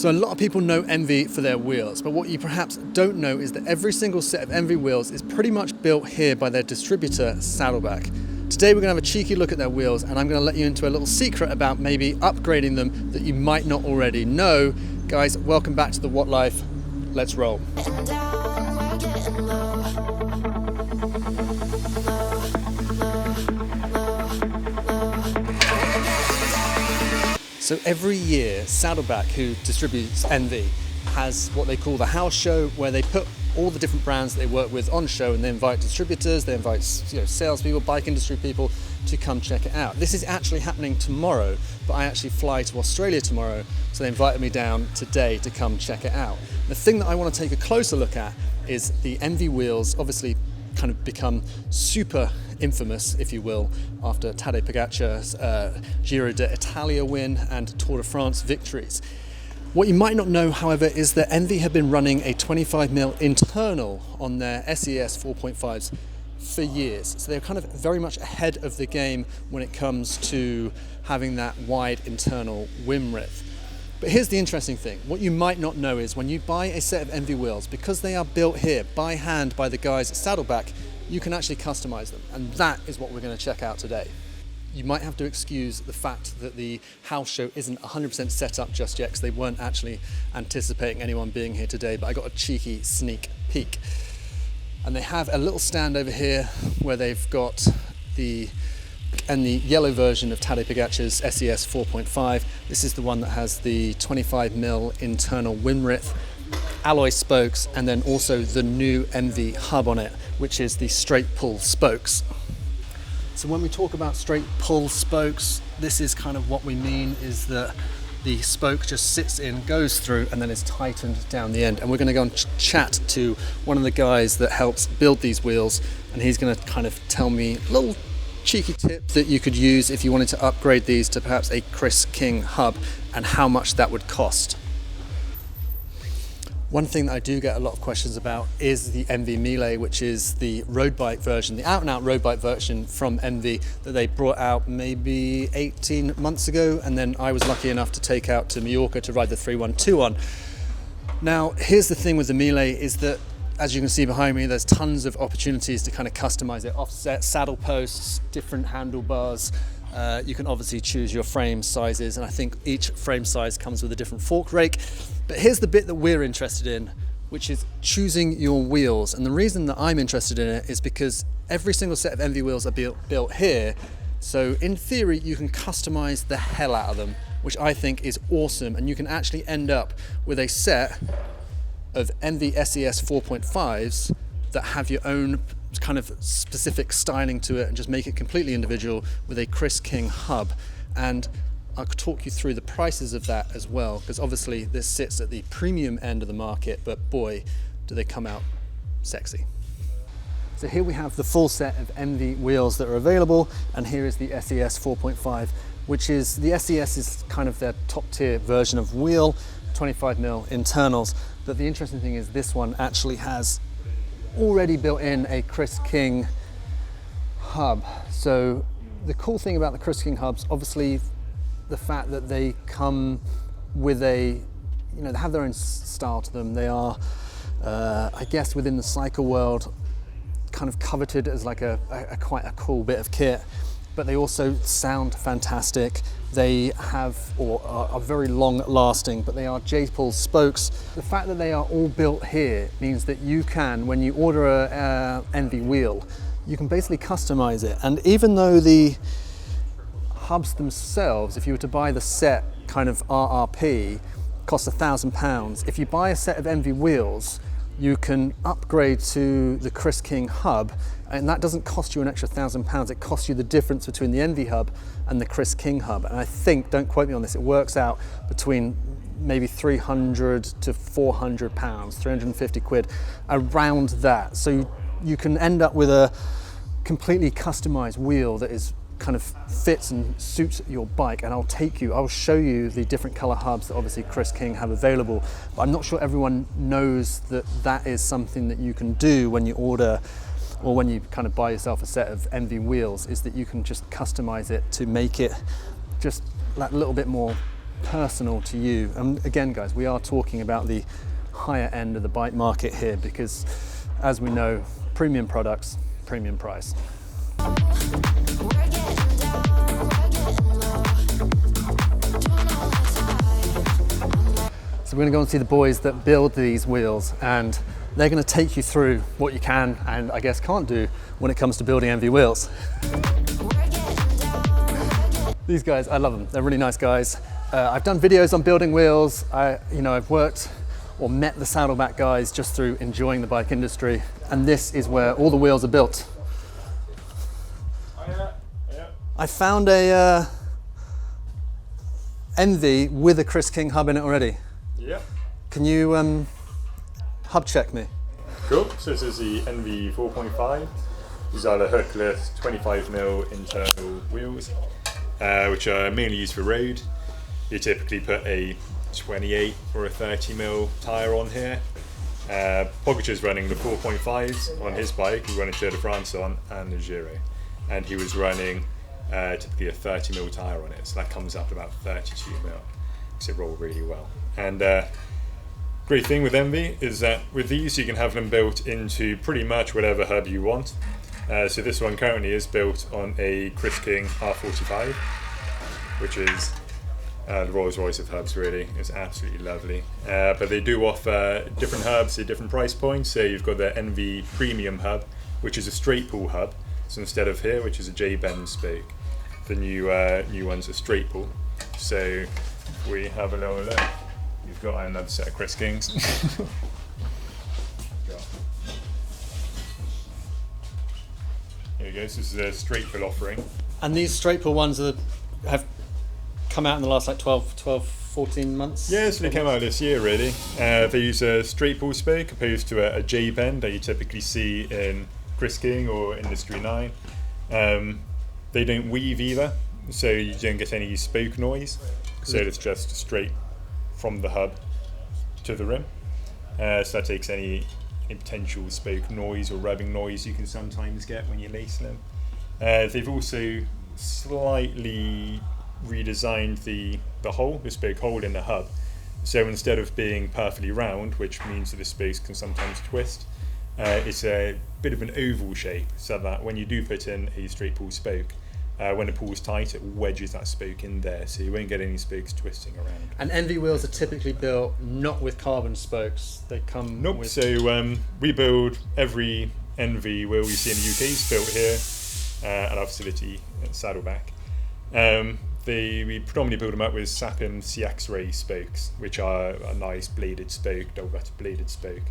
So a lot of people know Enve for their wheels, but what you perhaps don't know is that every single set of Enve wheels is pretty much built here by their distributor, Saddleback. Today we're going to have a cheeky look at their wheels, and I'm going to let you into a little secret about maybe upgrading them that you might not already know. Guys, welcome back to the What Life. Let's roll. So every year, Saddleback, who distributes Enve, has what they call the house show, where they put all the different brands that they work with on show, and they invite distributors, they invite salespeople, bike industry people to come check it out. This is actually happening tomorrow, but I actually fly to Australia tomorrow, so they invited me down today to come check it out. The thing that I want to take a closer look at is the Enve wheels, obviously kind of become super infamous, if you will, after Tadej Pogacar's Giro d'Italia win and Tour de France victories. What you might not know, however, is that Enve have been running a 25mm internal on their SES 4.5s for years. So they're kind of very much ahead of the game when it comes to having that wide internal rim width. But here's the interesting thing. What you might not know is when you buy a set of Enve wheels, because they are built here by hand by the guys at Saddleback, you can actually customize them. And that is what we're going to check out today. You might have to excuse the fact that the house show isn't 100% set up just yet, because they weren't actually anticipating anyone being here today, but I got a cheeky sneak peek. And they have a little stand over here where they've got the yellow version of Tadej Pogacar's SES 4.5. This is the one that has the 25mm internal rim width, alloy spokes, and then also the new Enve hub on it, which is the straight pull spokes. So when we talk about straight pull spokes, this is kind of what we mean, is that the spoke just sits in, goes through, and then is tightened down the end. And we're going to go and chat to one of the guys that helps build these wheels, and he's going to kind of tell me a little cheeky tip that you could use if you wanted to upgrade these to perhaps a Chris King hub, and how much that would cost. One thing that I do get a lot of questions about is the Enve Melee, which is the road bike version, the out-and-out road bike version from Enve that they brought out maybe 18 months ago, and then I was lucky enough to take out to Mallorca to ride the 312 on. Now, here's the thing with the Melee is that, as you can see behind me, there's tons of opportunities to kind of customize it. Offset saddle posts, different handlebars. You can obviously choose your frame sizes, and I think each frame size comes with a different fork rake. But here's the bit that we're interested in, which is choosing your wheels. And the reason that I'm interested in it is because every single set of Enve wheels are built here. So in theory, you can customize the hell out of them, which I think is awesome. And you can actually end up with a set of Enve SES 4.5s that have your own kind of specific styling to it and just make it completely individual with a Chris King hub. And I'll talk you through the prices of that as well, because obviously this sits at the premium end of the market, but boy, do they come out sexy. So here we have the full set of Enve wheels that are available, and here is the SES 4.5, which is, the SES is kind of their top tier version of wheel, 25mm internals. But the interesting thing is this one actually has already built in a Chris King hub. So the cool thing about the Chris King hubs, obviously the fact that they come with they have their own style to them. They are, I guess, within the cycle world, kind of coveted as like a quite a cool bit of kit, but they also sound fantastic. They have, or are very long lasting, but they are J-pull spokes. The fact that they are all built here means that you can, when you order a Enve wheel, you can basically customize it. And even though the hubs themselves, if you were to buy the set kind of RRP, cost £1,000, if you buy a set of Enve wheels, you can upgrade to the Chris King hub, and that doesn't cost you an extra £1,000. It costs you the difference between the Enve hub and the Chris King hub. And I think, don't quote me on this, it works out between maybe £300 to £400, 350 quid, around that. So you can end up with a completely customized wheel that is kind of fits and suits your bike, and I'll show you the different color hubs that obviously Chris King have available. But I'm not sure everyone knows that that is something that you can do when you order, or when you kind of buy yourself a set of Enve wheels, is that you can just customize it to make it just that little bit more personal to you? And again, guys, we are talking about the higher end of the bike market here because, as we know, premium products, premium price. So we're going to go and see the boys that build these wheels, and they're going to take you through what you can and I guess can't do when it comes to building Enve wheels. These guys, I love them. They're really nice guys. I've done videos on building wheels. I've worked or met the Saddleback guys just through enjoying the bike industry, and this is where all the wheels are built. I found a Enve with a Chris King hub in it already. Yeah. Can you hub check me? Cool. So this is the Enve 4.5. These are the hookless 25mm internal wheels, which are mainly used for road. You typically put a 28 or a 30mm tyre on here. Pogacar's running the 4.5s on his bike. He's running Tour de France on and the Giro, and he was running typically a 30mm tyre on it. So that comes up to about 32mm. Because it roll really well. And great thing with Enve is that with these you can have them built into pretty much whatever hub you want. So this one currently is built on a Chris King R45, which is the Rolls Royce of hubs really. It's absolutely lovely. But they do offer different hubs at different price points. So you've got the Enve Premium hub, which is a straight pull hub. So instead of here, which is a J-bend spoke, the new one's a straight pull. So we have a little look. You've got another set of Chris Kings. Here we go. So this is a straight pull offering. And these straight pull ones have come out in the last like 12, 14 months? Yeah, so they came out this year really. They use a straight pull spoke opposed to a J-bend that you typically see in Chris King or Industry 9. They don't weave either, so you don't get any spoke noise. So it's just straight from the hub to the rim. So that takes any potential spoke noise or rubbing noise you can sometimes get when you lace them. They've also slightly redesigned the spoke hole in the hub. So instead of being perfectly round, which means that the spokes can sometimes twist, it's a bit of an oval shape, so that when you do put in a straight pull spoke, when it pulls tight, it wedges that spoke in there, so you won't get any spokes twisting around. And Enve wheels are typically built not with carbon spokes, they come Nope, with... so we build every Enve wheel you see in the UK is built here at our facility at Saddleback. We predominantly build them up with Sapim CX-Ray spokes, which are a nice bladed spoke, double-butted bladed spoke.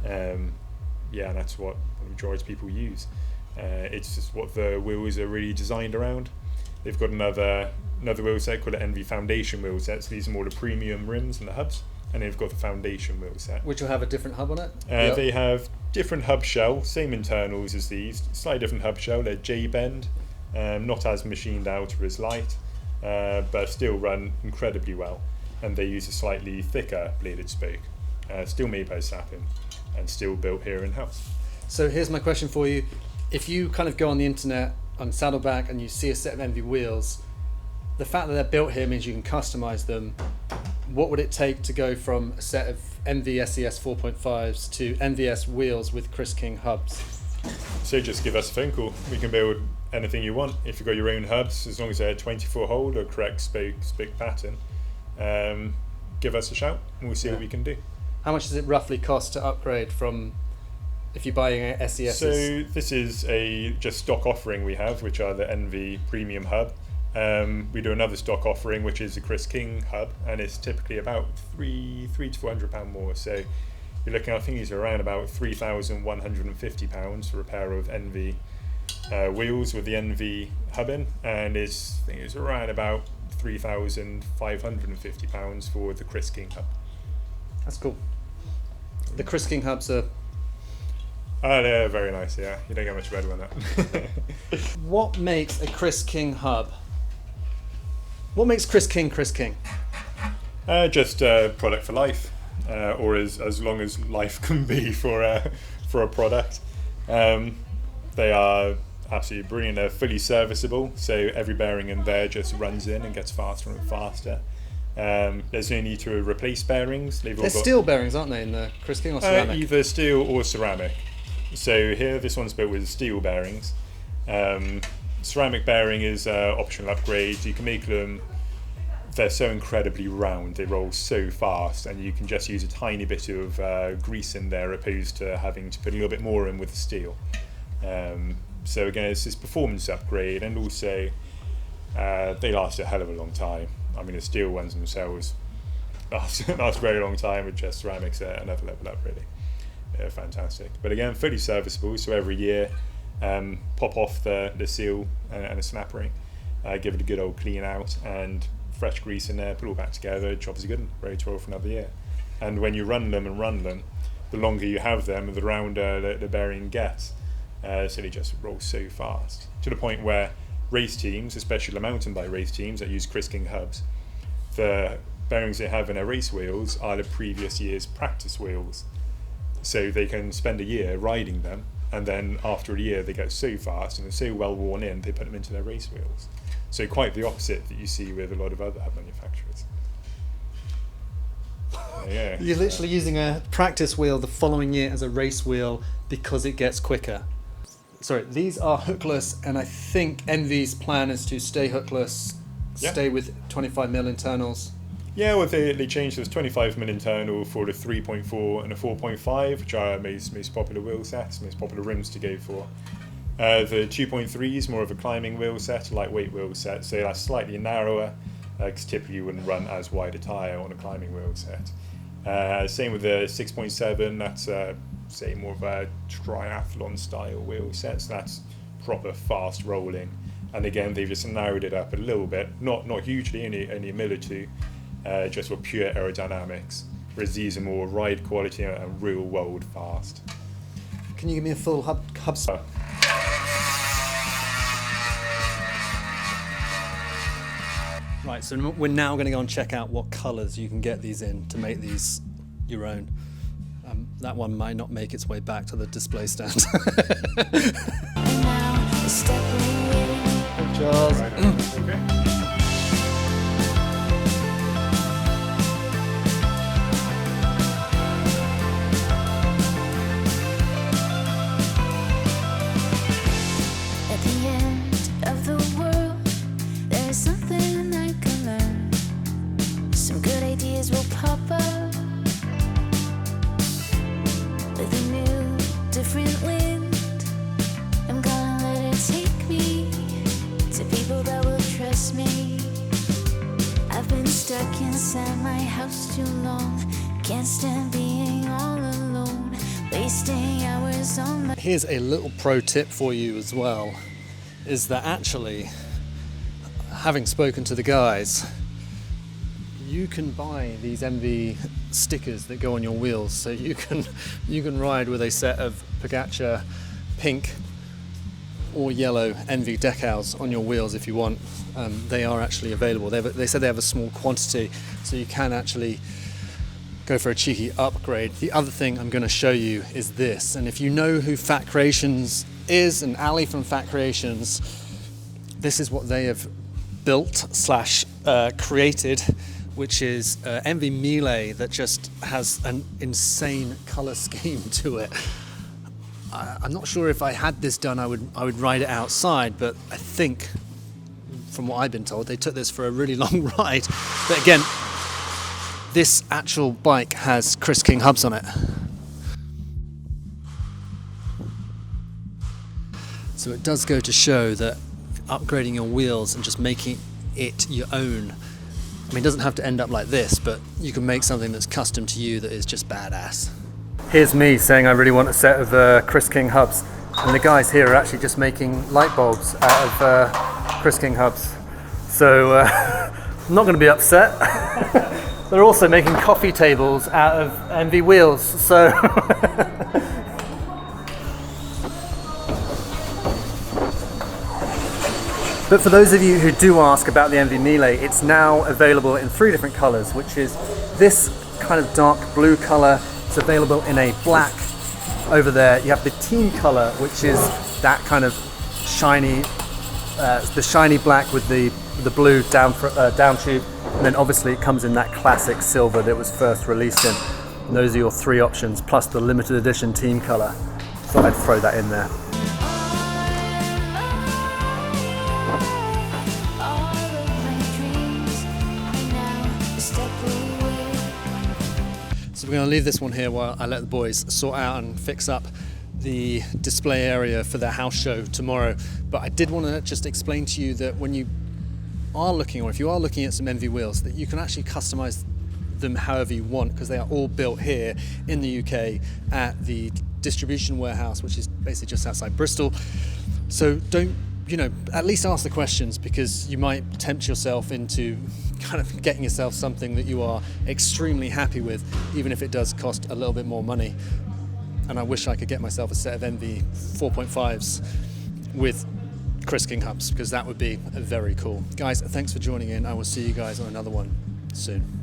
And that's what the majority of people use. It's just what the wheels are really designed around. They've got another wheel set called the Enve Foundation wheel set. So these are more the premium rims and the hubs, and they've got the Foundation wheel set, which will have a different hub on it. They have different hub shell, same internals as these, slightly different hub shell. They're J-bend, not as machined out or as light, but still run incredibly well. And they use a slightly thicker bladed spoke, still made by Sapim, and still built here in house. So here's my question for you. If you kind of go on the internet on Saddleback and you see a set of Enve wheels, the fact that they're built here means you can customize them. What would it take to go from a set of Enve SES 4.5s to NVS wheels with Chris King hubs? So just give us a phone call. We can build anything you want. If you've got your own hubs, as long as they're 24 hole or correct spoke pattern, give us a shout and we'll see what we can do. How much does it roughly cost to upgrade from if you're buying a SES? So this is a just stock offering we have, which are the Enve Premium hub. We do another stock offering, which is the Chris King hub, and it's typically about £300 to £400 more. So you're looking, I think these are around about £3,150 for a pair of Enve wheels with the Enve hub in, and I think it's around about £3,550 for the Chris King hub. That's cool. The Chris King hubs are... Oh, they're very nice, yeah. You don't get much better than that. What makes a Chris King hub? What makes Chris King Chris King? Just a product for life, or as long as life can be for a product. They are absolutely brilliant. They're fully serviceable, so every bearing in there just runs in and gets faster and faster. There's no need to replace bearings. They're steel bearings, aren't they, in the Chris King, or ceramic? Either steel or ceramic. So here, this one's built with steel bearings. Ceramic bearing is optional upgrade. You can make them, they're so incredibly round, they roll so fast, and you can just use a tiny bit of grease in there opposed to having to put a little bit more in with the steel. So again, it's this performance upgrade, and also they last a hell of a long time. I mean, the steel ones themselves last a very long time, with just ceramics at another level up, really. Yeah, fantastic. But again, fully serviceable, so every year pop off the seal and a snap ring, give it a good old clean out, and fresh grease in there, put it all back together, job's good, ready to roll for another year. And when you run them, the longer you have them, the rounder the bearing gets. So they just roll so fast, to the point where race teams, especially the mountain bike race teams that use Chris King hubs, the bearings they have in their race wheels are the previous year's practice wheels. So they can spend a year riding them, and then after a year they get so fast and they're so well worn in, they put them into their race wheels. So quite the opposite that you see with a lot of other hub manufacturers. Yeah. You're literally using a practice wheel the following year as a race wheel because it gets quicker. Sorry, these are hookless, and I think Enve's plan is to stay hookless, stay with 25mm internals. Yeah, well, they changed this 25mm internal for the 3.4 and the 4.5, which are most popular wheel sets, most popular rims to go for. The 2.3 is more of a climbing wheel set, a lightweight wheel set, so that's slightly narrower, because typically you wouldn't run as wide a tyre on a climbing wheel set. Same with the 6.7, that's say more of a triathlon style wheel set, so that's proper fast rolling. And again, they've just narrowed it up a little bit, not hugely, only a mil or two, just for pure aerodynamics, whereas these are more ride quality and real world fast. Can you give me a full hub Right, so we're now going to go and check out what colours you can get these in to make these your own. That one might not make its way back to the display stand. Charles. Okay. At the end of the world, there is something I can learn. Some good ideas will pop up with a new, different wind. I'm gonna let it take me to people that will trust me. I've been stuck inside my house too long. Can't stand being all alone, wasting hours on my... Here's a little pro tip for you as well, is that actually, having spoken to the guys, you can buy these Enve stickers that go on your wheels, so you can ride with a set of Pogacar pink or yellow Enve decals on your wheels if you want. They are actually available. They said they have a small quantity, so you can actually go for a cheeky upgrade. The other thing I'm going to show you is this, and if you know who Fat Creations is, and Ali from Fat Creations, this is what they have built / created, which is Enve Melee that just has an insane color scheme to it. I'm not sure if I had this done I would ride it outside, but I think from what I've been told they took this for a really long ride. But again, this actual bike has Chris King hubs on it. So it does go to show that upgrading your wheels and just making it your own, I mean, it doesn't have to end up like this, but you can make something that's custom to you that is just badass. Here's me saying I really want a set of Chris King hubs, and the guys here are actually just making light bulbs out of Chris King hubs. So I'm not going to be upset. They're also making coffee tables out of Enve Wheels, so... But for those of you who do ask about the Enve Melee, it's now available in 3 different colours, which is this kind of dark blue colour. It's available in a black over there. You have the team colour, which is that kind of shiny, the shiny black with the the blue down tube, and then obviously it comes in that classic silver that was first released in. And those are your 3 options, plus the limited edition team colour. Thought I'd throw that in there. So we're going to leave this one here while I let the boys sort out and fix up the display area for their house show tomorrow. But I did want to just explain to you that when you are looking, or if you are looking at some Enve wheels, that you can actually customize them however you want, because they are all built here in the UK at the distribution warehouse, which is basically just outside Bristol. So don't, at least ask the questions, because you might tempt yourself into kind of getting yourself something that you are extremely happy with, even if it does cost a little bit more money. And I wish I could get myself a set of Enve 4.5s with Chris King hubs, because that would be very cool. Guys, thanks for joining in. I will see you guys on another one soon.